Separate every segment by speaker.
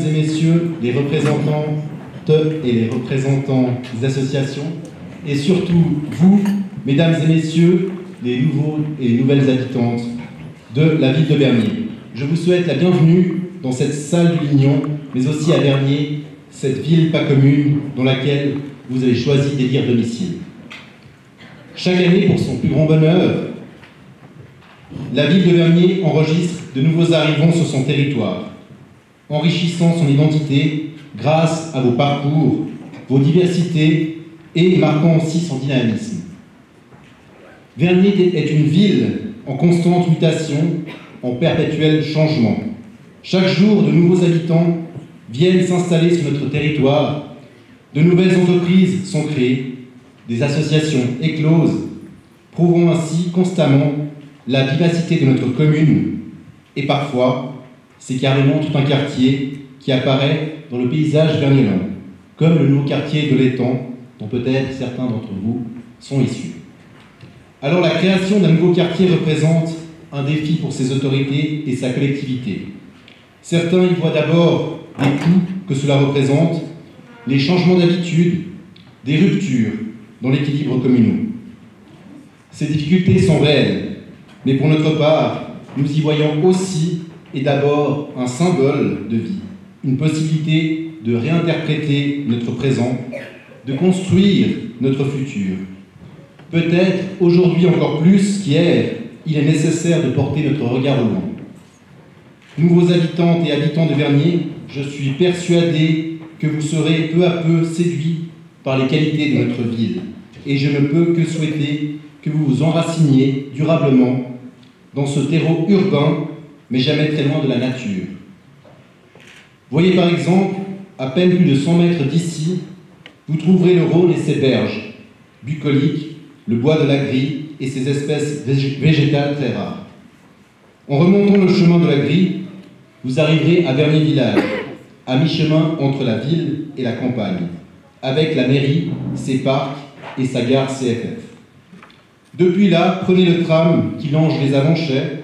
Speaker 1: et messieurs les représentantes et les représentants des associations, et surtout vous, mesdames et messieurs, les nouveaux et les nouvelles habitantes de la ville de Vernier. Je vous souhaite la bienvenue dans cette salle du Lignon, mais aussi à Vernier, cette ville pas commune dans laquelle vous avez choisi d'élire domicile. Chaque année, pour son plus grand bonheur, la ville de Vernier enregistre de nouveaux arrivants sur son territoire, enrichissant son identité grâce à vos parcours, vos diversités et marquant aussi son dynamisme. Vernier est une ville en constante mutation, en perpétuel changement. Chaque jour, de nouveaux habitants viennent s'installer sur notre territoire, de nouvelles entreprises sont créées, des associations éclosent, prouvant ainsi constamment la vivacité de notre commune. Et parfois, c'est carrément tout un quartier qui apparaît dans le paysage vergnolan, comme le nouveau quartier de l'Étang, dont peut-être certains d'entre vous sont issus. Alors la création d'un nouveau quartier représente un défi pour ses autorités et sa collectivité. Certains y voient d'abord les coûts que cela représente, les changements d'habitude, des ruptures dans l'équilibre communal. Ces difficultés sont réelles, mais pour notre part, nous y voyons aussi et d'abord un symbole de vie, une possibilité de réinterpréter notre présent, de construire notre futur. Peut-être aujourd'hui encore plus qu'hier, il est nécessaire de porter notre regard au loin. Nouveaux habitantes et habitants de Vernier, je suis persuadé que vous serez peu à peu séduits par les qualités de notre ville. Et je ne peux que souhaiter que vous vous enraciniez durablement dans ce terreau urbain, mais jamais très loin de la nature. Voyez par exemple, à peine plus de 100 mètres d'ici, vous trouverez le Rhône et ses berges, bucoliques, le bois de la Grille et ses espèces végétales très rares. En remontant le chemin de la Grille, vous arriverez à Vernier Village, à mi-chemin entre la ville et la campagne, avec la mairie, ses parcs et sa gare CFF. Depuis là, prenez le tram qui longe les Avanchets.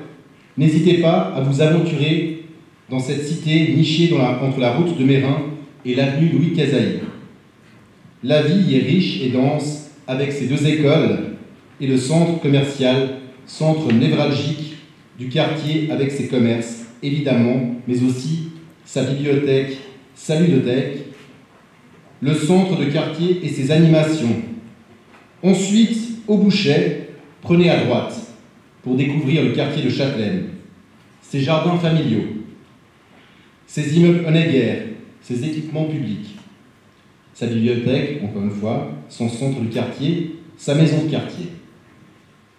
Speaker 1: N'hésitez pas à vous aventurer dans cette cité nichée entre la route de Mérin et l'avenue Louis Cazaï. La vie y est riche et dense, avec ses deux écoles et le centre commercial, centre névralgique du quartier avec ses commerces, évidemment, mais aussi sa bibliothèque, sa ludothèque, le centre de quartier et ses animations. Ensuite, au Bouchet, prenez à droite pour découvrir le quartier de Châtelaine, ses jardins familiaux, ses immeubles Honegger, ses équipements publics, sa bibliothèque, encore une fois, son centre du quartier, sa maison de quartier.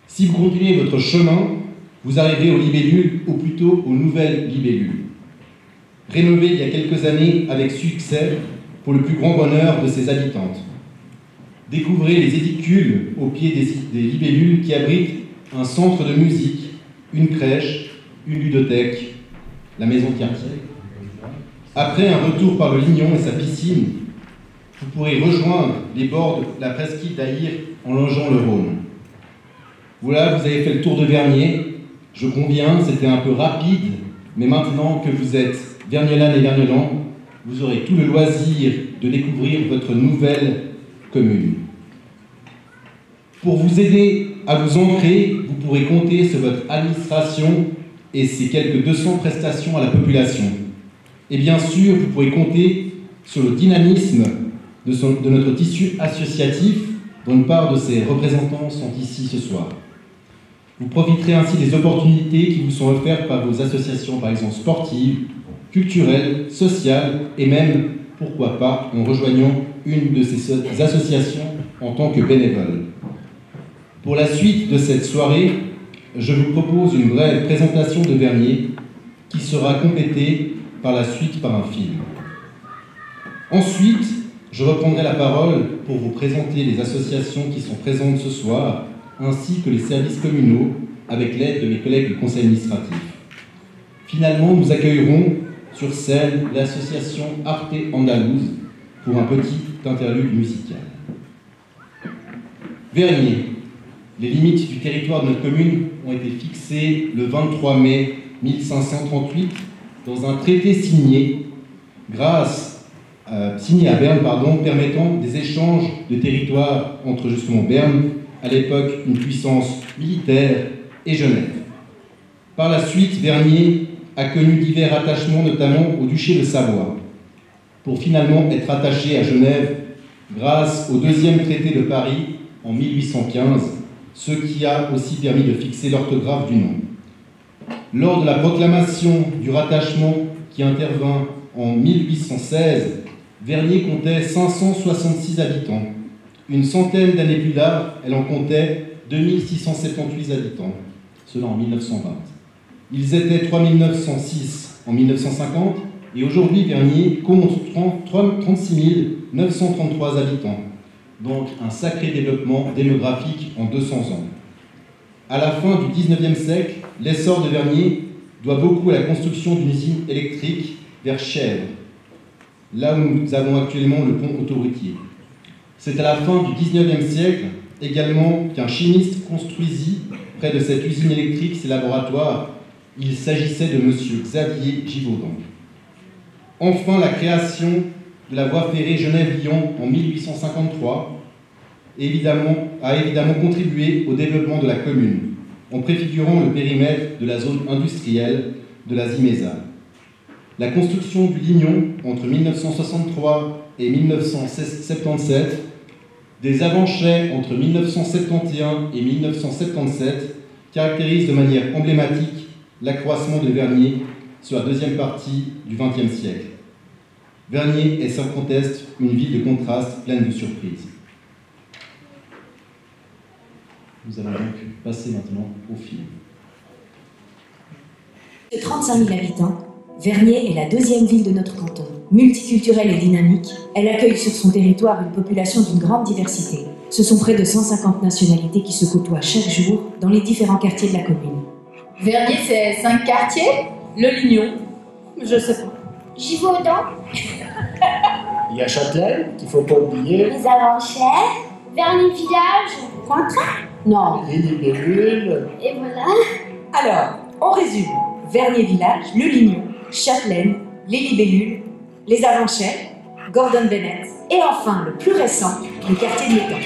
Speaker 1: Si vous continuez votre chemin, vous arriverez aux libellules, ou plutôt aux nouvelles libellules, rénovées il y a quelques années avec succès pour le plus grand bonheur de ses habitantes. Découvrez les édicules au pied des libellules qui abritent un centre de musique, une crèche, une ludothèque, la maison de quartier. Après un retour par le Lignon et sa piscine, vous pourrez rejoindre les bords de la presqu'île d'Aïr en longeant le Rhône. Voilà, vous avez fait le tour de Vernier. Je conviens, c'était un peu rapide, mais maintenant que vous êtes vergnolanes et vergnolans, vous aurez tout le loisir de découvrir votre nouvelle commune. Pour vous aider à vous ancrer, vous pourrez compter sur votre administration et ses quelques 200 prestations à la population. Et bien sûr, vous pourrez compter sur le dynamisme de notre tissu associatif, dont une part de ses représentants sont ici ce soir. Vous profiterez ainsi des opportunités qui vous sont offertes par vos associations, par exemple sportives, culturelles, sociales, et même, pourquoi pas, en rejoignant une de ces associations en tant que bénévole. Pour la suite de cette soirée, je vous propose une brève présentation de Vernier qui sera complétée par la suite par un film. Ensuite, je reprendrai la parole pour vous présenter les associations qui sont présentes ce soir, ainsi que les services communaux, avec l'aide de mes collègues du conseil administratif. Finalement, nous accueillerons sur scène l'association Arte Andalouse pour un petit interlude musical. Vernier. Les limites du territoire de notre commune ont été fixées le 23 mai 1538 dans un traité signé signé à Berne, permettant des échanges de territoires entre justement Berne, à l'époque une puissance militaire, et Genève. Par la suite, Vernier a connu divers attachements, notamment au duché de Savoie, pour finalement être attaché à Genève grâce au deuxième traité de Paris en 1815, ce qui a aussi permis de fixer l'orthographe du nom. Lors de la proclamation du rattachement qui intervint en 1816, Vernier comptait 566 habitants. Une centaine d'années plus tard, elle en comptait 2678 habitants, cela en 1920. Ils étaient 3906 en 1950 et aujourd'hui Vernier compte 36 933 habitants. Donc un sacré développement démographique en 200 ans. À la fin du XIXe siècle, l'essor de Vernier doit beaucoup à la construction d'une usine électrique vers Chèvres, là où nous avons actuellement le pont autoroutier. C'est à la fin du XIXe siècle également qu'un chimiste construisit près de cette usine électrique ses laboratoires. Il s'agissait de M. Xavier Givaudan. Enfin, la création de la voie ferrée Genève-Lyon en 1853 a évidemment contribué au développement de la commune, en préfigurant le périmètre de la zone industrielle de la Zimesa. La construction du Lignon entre 1963 et 1977, des Avanchets entre 1971 et 1977 caractérisent de manière emblématique l'accroissement de Vernier sur la deuxième partie du XXe siècle. Vernier est sans conteste une ville de contrastes pleine de surprises. Nous allons donc passer maintenant au film.
Speaker 2: De 35 000 habitants, Vernier est la deuxième ville de notre canton. Multiculturelle et dynamique, elle accueille sur son territoire une population d'une grande diversité. Ce sont près de 150 nationalités qui se côtoient chaque jour dans les différents quartiers de la commune.
Speaker 3: Vernier, c'est 5 quartiers. Le Lignon, je sais pas.
Speaker 4: Givaudan.
Speaker 5: Il y a Châtelaine, qu'il ne faut pas oublier.
Speaker 4: Les Avanchets. Vernier Village. Pointrin.
Speaker 2: Non.
Speaker 5: Les Libellules.
Speaker 4: Et voilà.
Speaker 2: Alors, on résume. Vernier Village, le Lignon, Châtelaine, les Libellules, les Avanchets, Gordon Bennett et enfin, le plus récent, le quartier de l'Étang.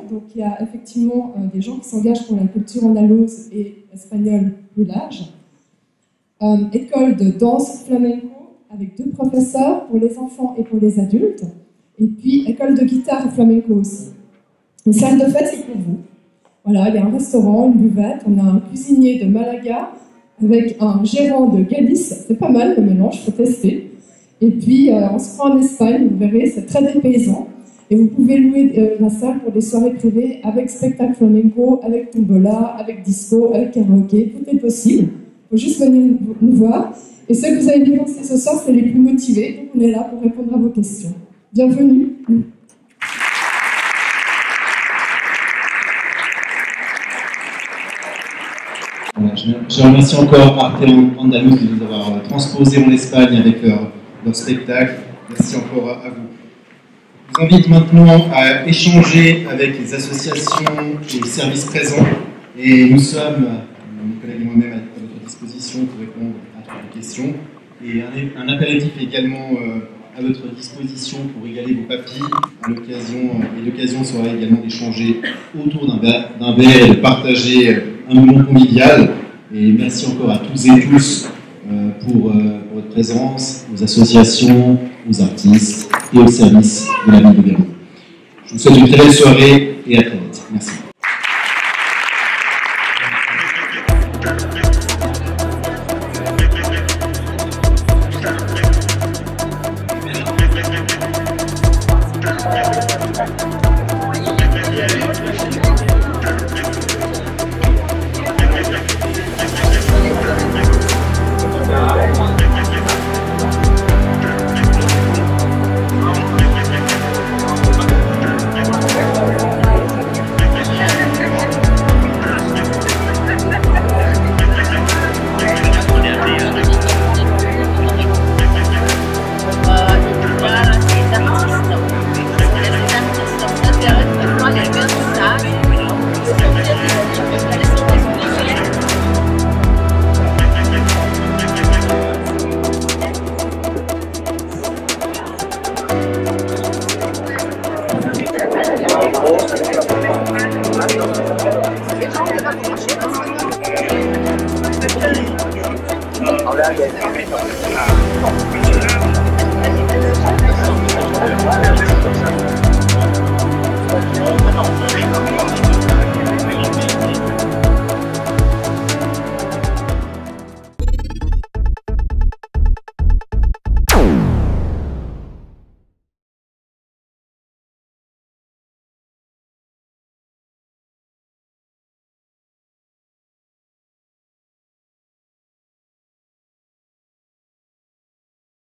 Speaker 6: Donc il y a effectivement des gens qui s'engagent pour la culture andalouse et espagnole plus large. École de danse flamenco avec 2 professeurs pour les enfants et pour les adultes. Et puis école de guitare flamenco aussi. Une salle de fête, c'est pour vous. Voilà, il y a un restaurant, une buvette, on a un cuisinier de Malaga avec un gérant de Galice. C'est pas mal le mélange, il faut tester. Et puis, on se rend en Espagne, vous verrez, c'est très dépaysant. Et vous pouvez louer la salle pour des soirées privées avec spectacle flamenco, avec tombola, avec disco, avec karaoké, tout est possible. Il faut juste venir nous voir. Et ceux que vous avez dépensé ce soir, c'est les plus motivés, donc on est là pour répondre à vos questions. Bienvenue.
Speaker 1: Voilà, je remercie encore Arte Andaluz de nous avoir transposé en Espagne avec leur spectacle. Merci encore à vous. Je vous invite maintenant à échanger avec les associations et les services présents. Et nous sommes, mes collègues et moi-même, à votre disposition pour répondre à toutes vos questions. Et un apéritif également à votre disposition pour régaler vos papilles. L'occasion sera également d'échanger autour d'un verre et de partager un moment convivial. Et merci encore à tous et tous pour votre présence, aux associations, aux artistes et aux services de la ville de Berlin. Je vous souhaite une très belle soirée et à très vite. Merci.
Speaker 5: Ahora ya